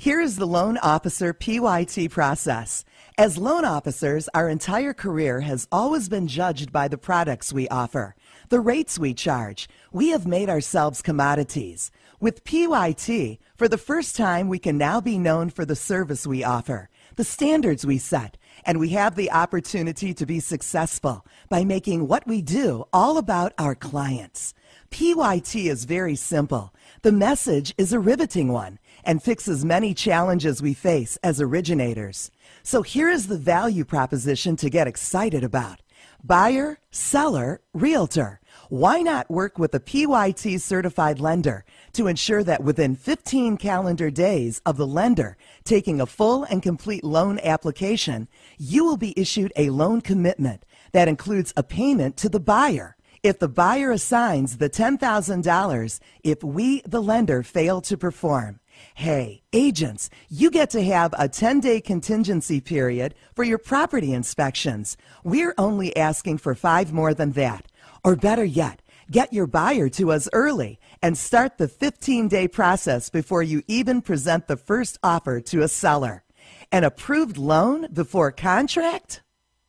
Here is the loan officer PYT process. As loan officers, our entire career has always been judged by the products we offer, the rates we charge. We have made ourselves commodities. With PYT, for the first time, we can now be known for the service we offer, the standards we set, and we have the opportunity to be successful by making what we do all about our clients. PYT is very simple. The message is a riveting one and fixes many challenges we face as originators. So here is the value proposition to get excited about. Buyer, seller, realtor. Why not work with a PYT certified lender to ensure that within 15 calendar days of the lender taking a full and complete loan application, you will be issued a loan commitment that includes a payment to the buyer if the buyer assigns the $10,000 if we, the lender, fail to perform. Hey, agents, you get to have a 10-day contingency period for your property inspections. We're only asking for 5 more than that. Or better yet, get your buyer to us early and start the 15-day process before you even present the first offer to a seller. An approved loan before contract?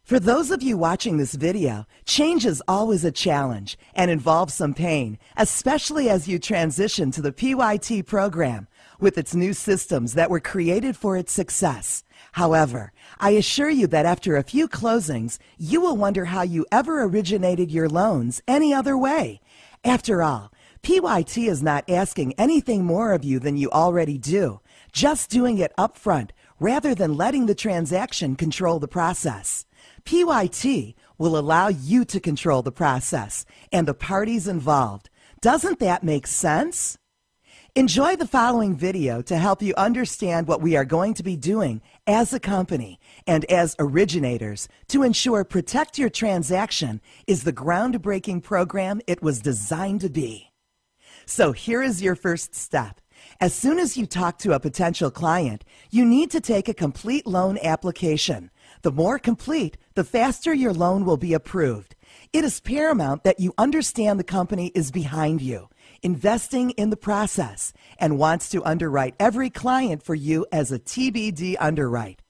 For those of you watching this video, change is always a challenge and involves some pain, especially as you transition to the PYT program with its new systems that were created for its success. However, I assure you that after a few closings, you will wonder how you ever originated your loans any other way. After all, PYT is not asking anything more of you than you already do, just doing it up front rather than letting the transaction control the process. PYT will allow you to control the process and the parties involved. Doesn't that make sense? Enjoy the following video to help you understand what we are going to be doing as a company and as originators to ensure Protect Your Transaction is the groundbreaking program it was designed to be. So here is your first step. As soon as you talk to a potential client, you need to take a complete loan application. The more complete, the faster your loan will be approved. It is paramount that you understand the company is behind you, investing in the process, and wants to underwrite every client for you as a TBD underwrite,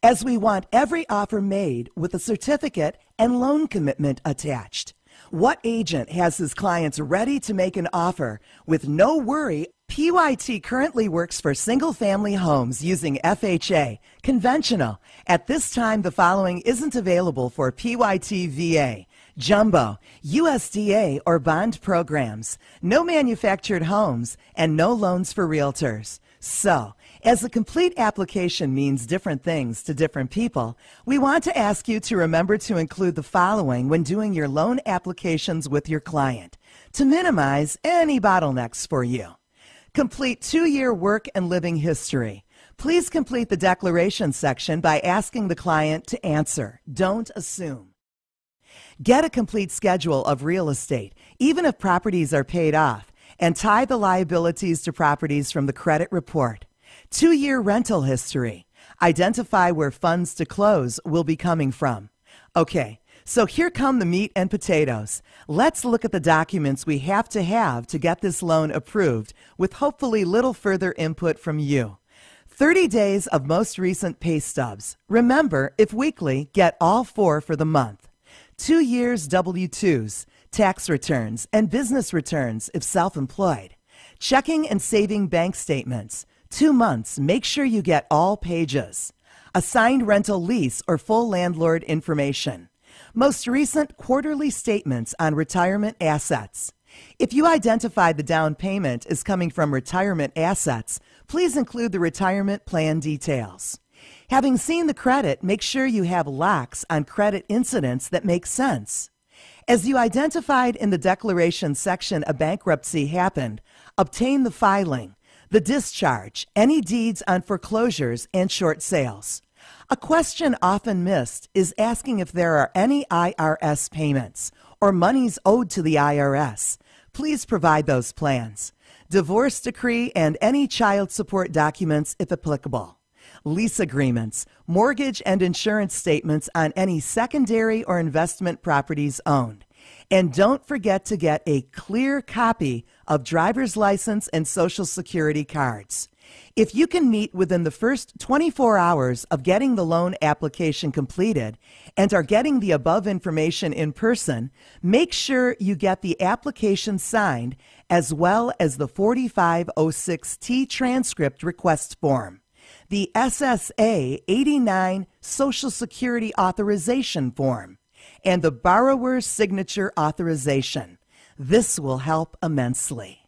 as we want every offer made with a certificate and loan commitment attached. What agent has his clients ready to make an offer with no worry? PYT currently works for single-family homes using FHA, conventional. At this time, the following isn't available for PYT VA, jumbo, USDA, or bond programs, no manufactured homes, and no loans for realtors. So, as a complete application means different things to different people, we want to ask you to remember to include the following when doing your loan applications with your client to minimize any bottlenecks for you. Complete 2-year work and living history. Please complete the declaration section by asking the client to answer. Don't assume. Get a complete schedule of real estate, even if properties are paid off, and tie the liabilities to properties from the credit report. 2-year rental history. Identify where funds to close will be coming from. Okay, so here come the meat and potatoes. Let's look at the documents we have to get this loan approved with hopefully little further input from you. 30 days of most recent pay stubs. Remember, if weekly, get all 4 for the month. 2 years W-2s, tax returns, and business returns if self-employed. Checking and saving bank statements. 2 months, make sure you get all pages. A signed rental lease or full landlord information. Most recent quarterly statements on retirement assets. If you identify the down payment is coming from retirement assets, please include the retirement plan details. Having seen the credit, make sure you have locks on credit incidents that make sense. As you identified in the declaration section, a bankruptcy happened. Obtain the filing, the discharge, any deeds on foreclosures, and short sales. A question often missed is asking if there are any IRS payments or monies owed to the IRS. Please provide those plans. Divorce decree and any child support documents if applicable. Lease agreements, mortgage and insurance statements on any secondary or investment properties owned. And don't forget to get a clear copy of driver's license and Social Security cards. If you can meet within the first 24 hours of getting the loan application completed and are getting the above information in person, make sure you get the application signed as well as the 4506T transcript request form, the SSA 89 Social Security Authorization Form, and the Borrower's Signature Authorization. This will help immensely.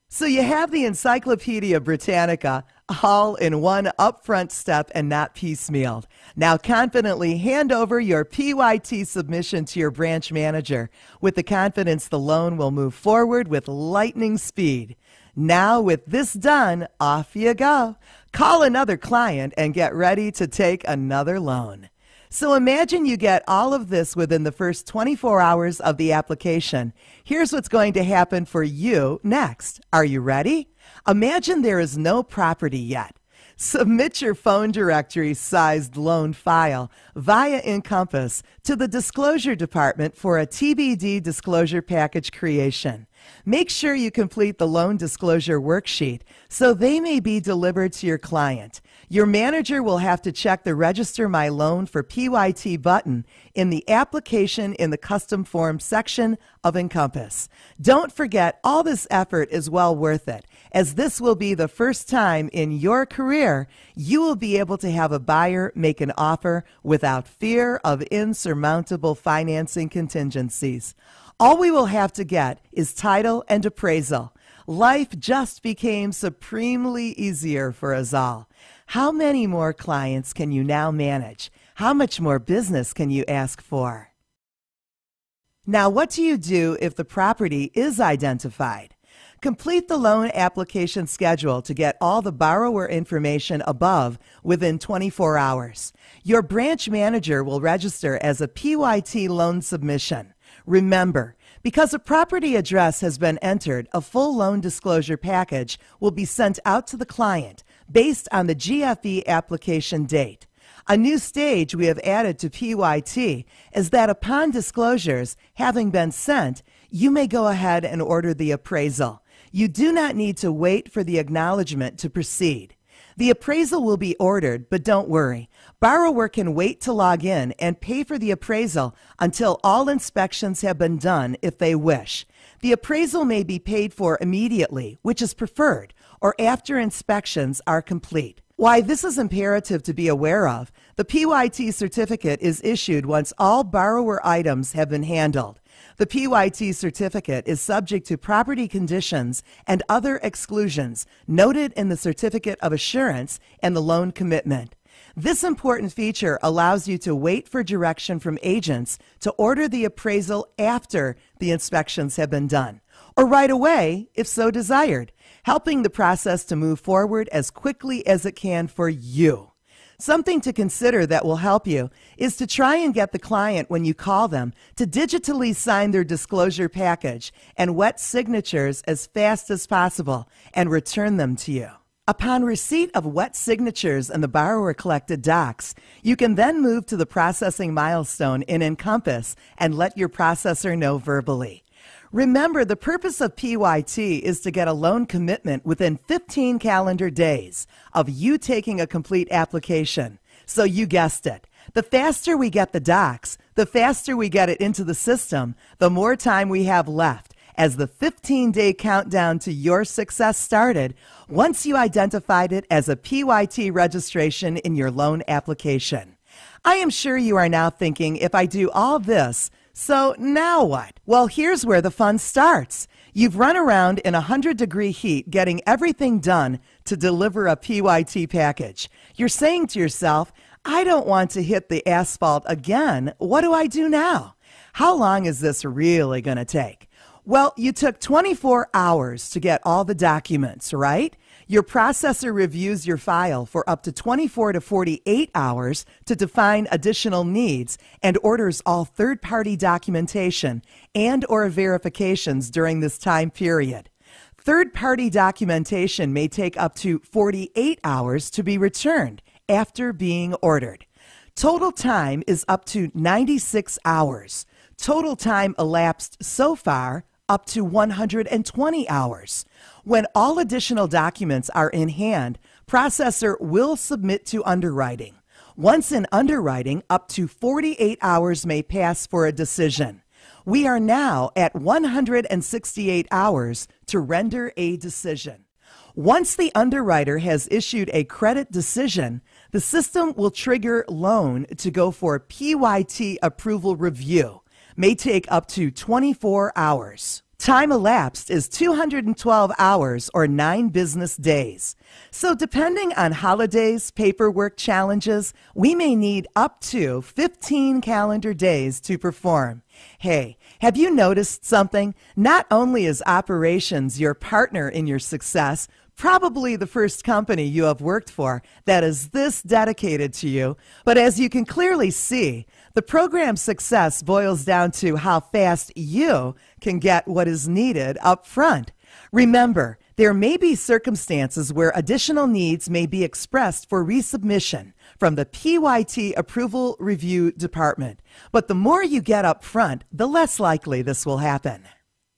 So you have the Encyclopedia Britannica all in one upfront step and not piecemealed. Now confidently hand over your PYT submission to your branch manager with the confidence the loan will move forward with lightning speed. Now with this done, off you go. Call another client and get ready to take another loan. So imagine you get all of this within the first 24 hours of the application. Here's what's going to happen for you next. Are you ready? Imagine there is no property yet. Submit your phone directory-sized loan file via Encompass to the Disclosure Department for a TBD disclosure package creation. Make sure you complete the loan disclosure worksheet so they may be delivered to your client. Your manager will have to check the Register My Loan for PYT button in the application in the custom form section of Encompass. Don't forget, all this effort is well worth it, as this will be the first time in your career you will be able to have a buyer make an offer without fear of insurmountable financing contingencies. All we will have to get is title and appraisal. Life just became supremely easier for us all. How many more clients can you now manage? How much more business can you ask for? Now, what do you do if the property is identified? Complete the loan application schedule to get all the borrower information above within 24 hours. Your branch manager will register as a PYT loan submission. Remember, because a property address has been entered, a full loan disclosure package will be sent out to the client based on the GFE application date. A new stage we have added to PYT is that upon disclosures having been sent, you may go ahead and order the appraisal. You do not need to wait for the acknowledgement to proceed. The appraisal will be ordered, but don't worry. Borrower can wait to log in and pay for the appraisal until all inspections have been done if they wish. The appraisal may be paid for immediately, which is preferred, or after inspections are complete. Why this is imperative to be aware of, the PYT certificate is issued once all borrower items have been handled. The PYT certificate is subject to property conditions and other exclusions noted in the Certificate of Assurance and the loan commitment. This important feature allows you to wait for direction from agents to order the appraisal after the inspections have been done, or right away if so desired, helping the process to move forward as quickly as it can for you. Something to consider that will help you is to try and get the client, when you call them, to digitally sign their disclosure package and wet signatures as fast as possible and return them to you. Upon receipt of wet signatures and the borrower collected docs, you can then move to the processing milestone in Encompass and let your processor know verbally. Remember, the purpose of PYT is to get a loan commitment within 15 calendar days of you taking a complete application. So you guessed it. The faster we get the docs, the faster we get it into the system, the more time we have left as the 15-day countdown to your success started once you identified it as a PYT registration in your loan application. I am sure you are now thinking, if I do all this, so now what? Well, here's where the fun starts. You've run around in 100-degree heat getting everything done to deliver a PYT package. You're saying to yourself, I don't want to hit the asphalt again. What do I do now? How long is this really going to take? Well, you took 24 hours to get all the documents, right? Your processor reviews your file for up to 24 to 48 hours to define additional needs and orders all third-party documentation and/or verifications during this time period. Third-party documentation may take up to 48 hours to be returned after being ordered. Total time is up to 96 hours. Total time elapsed so far, up to 120 hours. When all additional documents are in hand, processor will submit to underwriting. Once in underwriting, up to 48 hours may pass for a decision. We are now at 168 hours to render a decision. Once the underwriter has issued a credit decision, the system will trigger loan to go for PYT approval review. May take up to 24 hours. Time elapsed is 212 hours or 9 business days. So depending on holidays, paperwork challenges, we may need up to 15 calendar days to perform. Hey, have you noticed something? Not only is operations your partner in your success, probably the first company you have worked for that is this dedicated to you, but as you can clearly see, the program's success boils down to how fast you can get what is needed up front. Remember, there may be circumstances where additional needs may be expressed for resubmission from the PYT Approval Review Department, but the more you get up front, the less likely this will happen.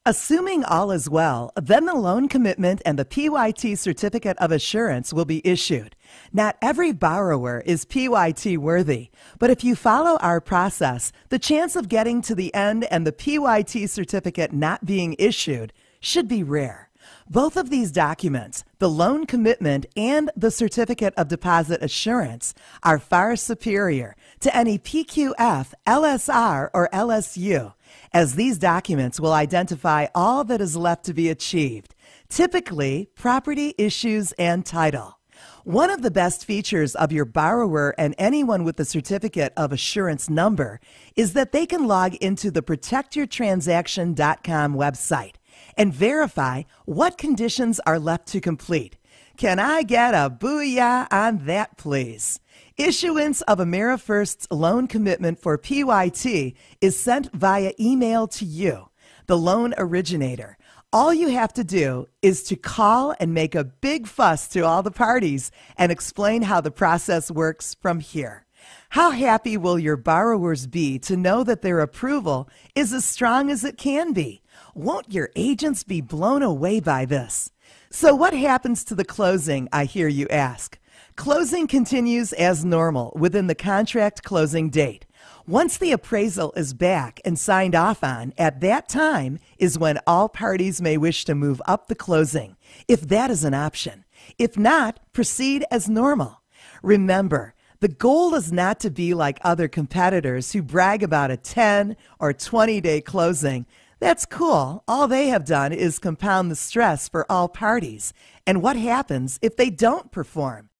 Assuming all is well, then the loan commitment and the PYT Certificate of Assurance will be issued. Not every borrower is PYT worthy, but if you follow our process, the chance of getting to the end and the PYT certificate not being issued should be rare. Both of these documents, the loan commitment and the Certificate of Deposit Assurance, are far superior to any PQF, LSR, or LSU, as these documents will identify all that is left to be achieved, typically property issues and title. One of the best features of your borrower and anyone with the Certificate of Assurance number is that they can log into the protectyourtransaction.com website and verify what conditions are left to complete. Can I get a booyah on that, please? Issuance of AmeriFirst's loan commitment for PYT is sent via email to you, the loan originator. All you have to do is to call and make a big fuss to all the parties and explain how the process works from here. How happy will your borrowers be to know that their approval is as strong as it can be? Won't your agents be blown away by this? So what happens to the closing, I hear you ask? Closing continues as normal within the contract closing date. Once the appraisal is back and signed off on, at that time is when all parties may wish to move up the closing, if that is an option. If not, proceed as normal. Remember, the goal is not to be like other competitors who brag about a 10 or 20-day closing. That's cool. All they have done is compound the stress for all parties. And what happens if they don't perform?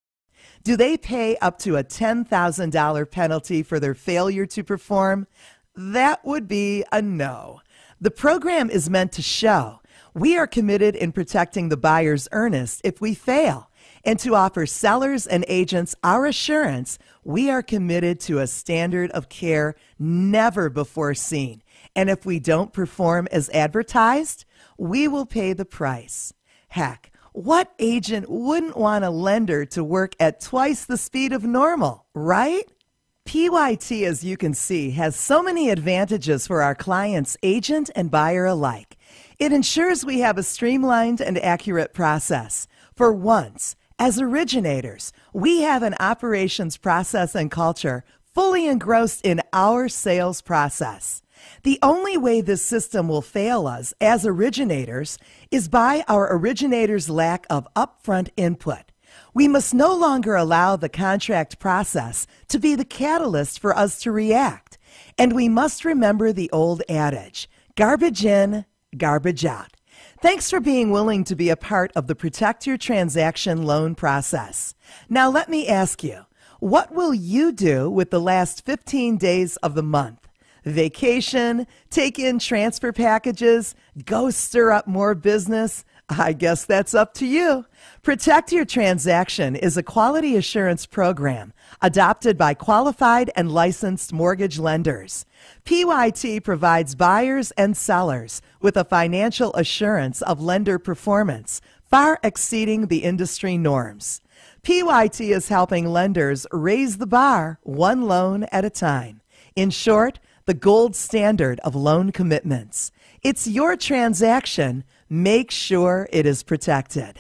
Do they pay up to a $10,000 penalty for their failure to perform? That would be a no. The program is meant to show we are committed in protecting the buyer's earnest if we fail, and to offer sellers and agents our assurance we are committed to a standard of care never before seen. And if we don't perform as advertised, we will pay the price. Heck, what agent wouldn't want a lender to work at twice the speed of normal, right? PYT, as you can see, has so many advantages for our clients, agent and buyer alike. It ensures we have a streamlined and accurate process. For once, as originators, we have an operations process and culture fully engrossed in our sales process. The only way this system will fail us as originators is by our originators' lack of upfront input. We must no longer allow the contract process to be the catalyst for us to react. And we must remember the old adage, garbage in, garbage out. Thanks for being willing to be a part of the Protect Your Transaction loan process. Now let me ask you, what will you do with the last 15 days of the month? Vacation, take in transfer packages, go stir up more business? I guess that's up to you. Protect Your Transaction is a quality assurance program adopted by qualified and licensed mortgage lenders. PYT provides buyers and sellers with a financial assurance of lender performance far exceeding the industry norms. PYT is helping lenders raise the bar one loan at a time. In short, the gold standard of loan commitments. It's your transaction. Make sure it is protected.